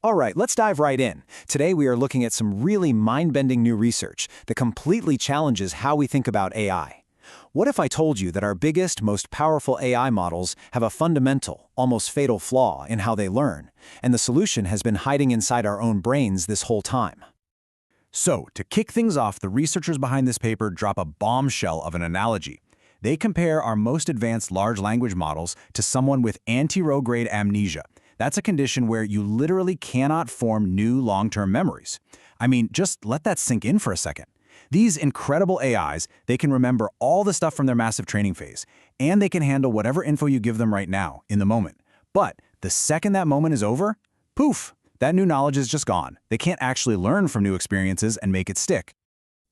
All right, let's dive right in. Today we are looking at some really mind-bending new research that completely challenges how we think about AI. What if I told you that our biggest, most powerful AI models have a fundamental, almost fatal flaw in how they learn, and the solution has been hiding inside our own brains this whole time? So, to kick things off, the researchers behind this paper drop a bombshell of an analogy. They compare our most advanced large language models to someone with anterograde amnesia. That's a condition where you literally cannot form new long-term memories. I mean, just let that sink in for a second. These incredible AIs, they can remember all the stuff from their massive training phase, and they can handle whatever info you give them right now, in the moment. But the second that moment is over, poof, that new knowledge is just gone. They can't actually learn from new experiences and make it stick.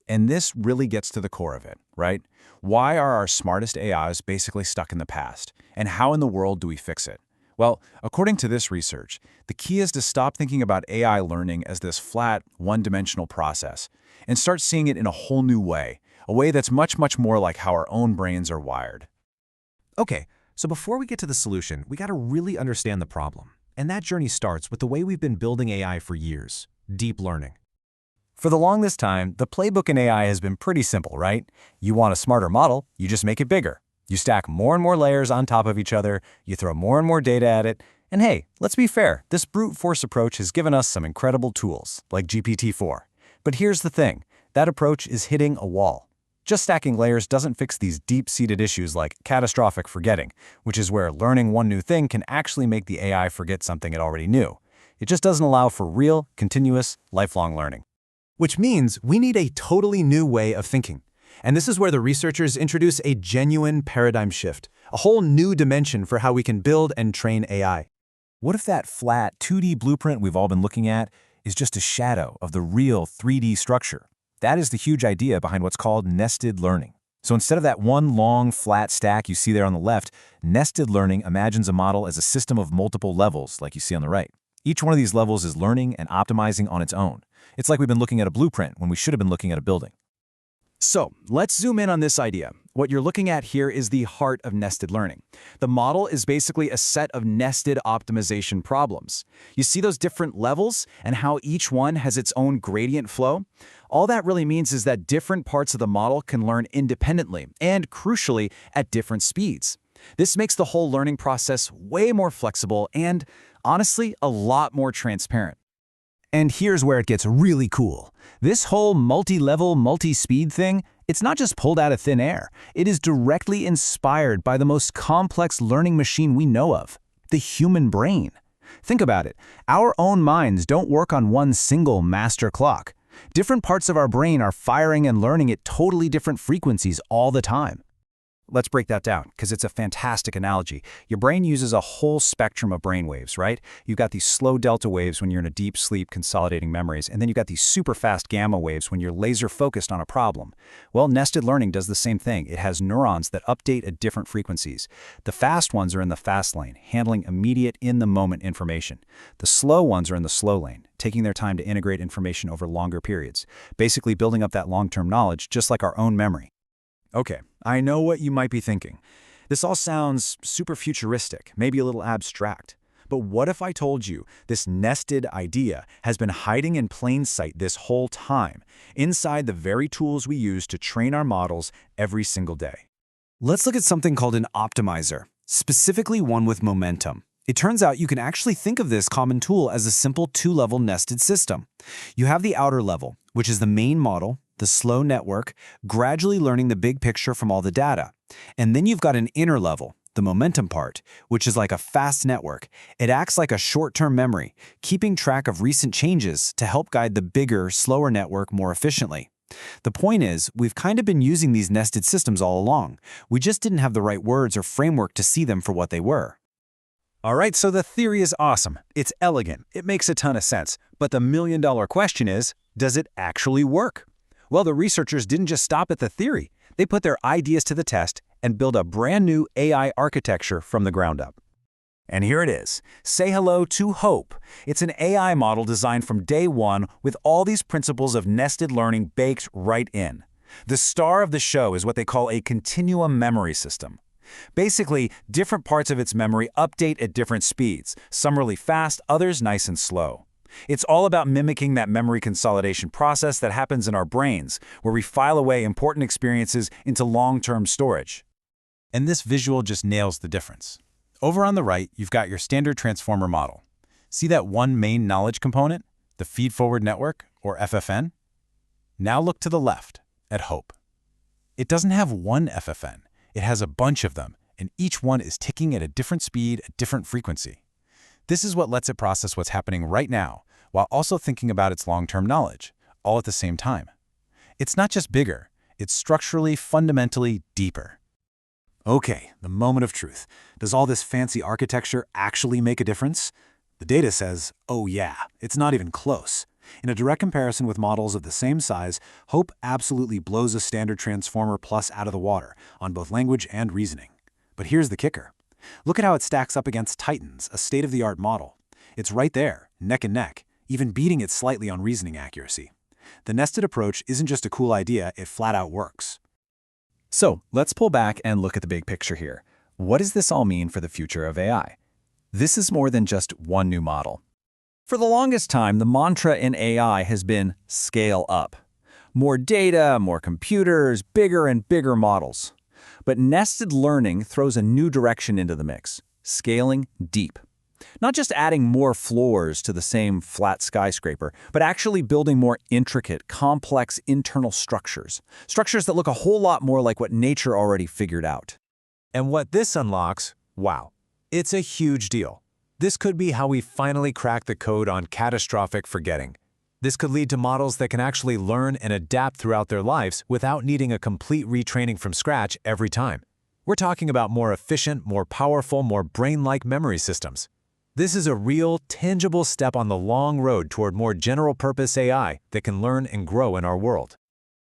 And this really gets to the core of it, right? Why are our smartest AIs basically stuck in the past? And how in the world do we fix it? Well, according to this research, the key is to stop thinking about AI learning as this flat, one-dimensional process, and start seeing it in a whole new way, a way that's much, much more like how our own brains are wired. Okay, so before we get to the solution, we gotta really understand the problem. And that journey starts with the way we've been building AI for years, deep learning. For the longest time, the playbook in AI has been pretty simple, right? You want a smarter model, you just make it bigger. You stack more and more layers on top of each other, you throw more and more data at it, and hey, let's be fair, this brute force approach has given us some incredible tools, like GPT-4. But here's the thing, that approach is hitting a wall. Just stacking layers doesn't fix these deep-seated issues like catastrophic forgetting, which is where learning one new thing can actually make the AI forget something it already knew. It just doesn't allow for real, continuous, lifelong learning. Which means we need a totally new way of thinking. And this is where the researchers introduce a genuine paradigm shift, a whole new dimension for how we can build and train AI. What if that flat 2D blueprint we've all been looking at is just a shadow of the real 3D structure? That is the huge idea behind what's called nested learning. So instead of that one long, flat stack you see there on the left, nested learning imagines a model as a system of multiple levels, like you see on the right. Each one of these levels is learning and optimizing on its own. It's like we've been looking at a blueprint when we should have been looking at a building. So, let's zoom in on this idea. What you're looking at here is the heart of nested learning. The model is basically a set of nested optimization problems. You see those different levels and how each one has its own gradient flow? All that really means is that different parts of the model can learn independently and, crucially, at different speeds. This makes the whole learning process way more flexible and, honestly, a lot more transparent. And here's where it gets really cool. This whole multi-level, multi-speed thing, it's not just pulled out of thin air. It is directly inspired by the most complex learning machine we know of, the human brain. Think about it. Our own minds don't work on one single master clock. Different parts of our brain are firing and learning at totally different frequencies all the time. Let's break that down, because it's a fantastic analogy. Your brain uses a whole spectrum of brain waves, right? You've got these slow delta waves when you're in a deep sleep consolidating memories, and then you've got these super fast gamma waves when you're laser focused on a problem. Well, nested learning does the same thing. It has neurons that update at different frequencies. The fast ones are in the fast lane, handling immediate, in-the-moment information. The slow ones are in the slow lane, taking their time to integrate information over longer periods, basically building up that long-term knowledge just like our own memory. Okay, I know what you might be thinking. This all sounds super futuristic, maybe a little abstract. But what if I told you this nested idea has been hiding in plain sight this whole time, inside the very tools we use to train our models every single day? Let's look at something called an optimizer, specifically one with momentum. It turns out you can actually think of this common tool as a simple two-level nested system. You have the outer level, which is the main model, the slow network, gradually learning the big picture from all the data. And then you've got an inner level, the momentum part, which is like a fast network. It acts like a short-term memory, keeping track of recent changes to help guide the bigger, slower network more efficiently. The point is, we've kind of been using these nested systems all along. We just didn't have the right words or framework to see them for what they were. All right, so the theory is awesome. It's elegant. It makes a ton of sense. But the million-dollar question is, does it actually work? Well, the researchers didn't just stop at the theory. They put their ideas to the test and built a brand new AI architecture from the ground up. And here it is. Say hello to Hope. It's an AI model designed from day one with all these principles of nested learning baked right in. The star of the show is what they call a continuum memory system. Basically, different parts of its memory update at different speeds, some really fast, others nice and slow. It's all about mimicking that memory consolidation process that happens in our brains, where we file away important experiences into long-term storage. And this visual just nails the difference. Over on the right, you've got your standard transformer model. See that one main knowledge component, the feed-forward network, or FFN? Now look to the left, at Hope. It doesn't have one FFN. It has a bunch of them, and each one is ticking at a different speed, a different frequency. This is what lets it process what's happening right now, while also thinking about its long-term knowledge, all at the same time. It's not just bigger, it's structurally, fundamentally deeper. Okay, the moment of truth. Does all this fancy architecture actually make a difference? The data says, oh yeah, it's not even close. In a direct comparison with models of the same size, Hope absolutely blows a standard Transformer Plus out of the water on both language and reasoning. But here's the kicker. Look at how it stacks up against Titans, a state-of-the-art model. It's right there, neck and neck, even beating it slightly on reasoning accuracy. The nested approach isn't just a cool idea, it flat out works. So let's pull back and look at the big picture here. What does this all mean for the future of AI? This is more than just one new model. For the longest time, the mantra in AI has been scale up. More data, more computers, bigger and bigger models. But nested learning throws a new direction into the mix, scaling deep. Not just adding more floors to the same flat skyscraper, but actually building more intricate, complex internal structures. Structures that look a whole lot more like what nature already figured out. And what this unlocks, wow, it's a huge deal. This could be how we finally crack the code on catastrophic forgetting. This could lead to models that can actually learn and adapt throughout their lives without needing a complete retraining from scratch every time. We're talking about more efficient, more powerful, more brain-like memory systems. This is a real, tangible step on the long road toward more general-purpose AI that can learn and grow in our world.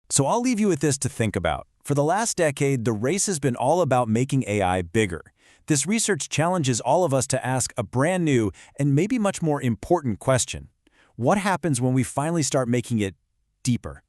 So I'll leave you with this to think about. For the last decade, the race has been all about making AI bigger. This research challenges all of us to ask a brand new and maybe much more important question. What happens when we finally start making it deeper?